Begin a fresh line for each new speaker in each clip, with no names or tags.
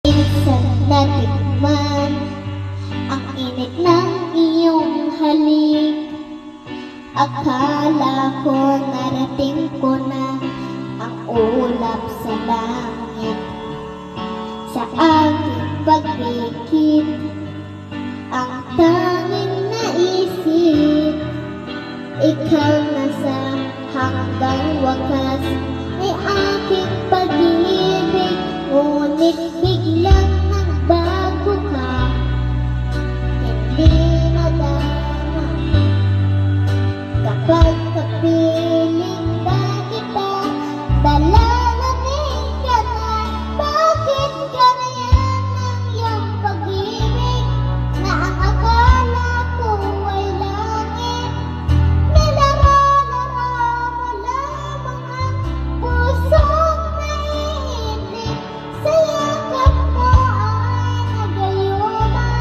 Minsan natikman ang init ng iyong halik. Akala ko narating ko na ang ulap sa langit. Sa aking pagdikit, ang tanging naisip, ikaw na sa hanggang wakas ay aking pag-ibig. Ngunit biglang nagbago ka, hindi madama kapag kapiling na kita. Dalalanin ka na, bakit ganyan ang iyong pag-ibig na ang akala ko ay langit? Nilara-lara mo lamang ang pusong naiinip. Sa yakap mo ay nagayuma,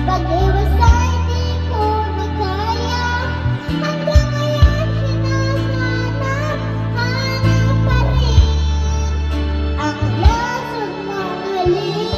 pag-iwas ay di ko na kaya. Hanggang ngayon hinahanap pa rin ang lason mong halik.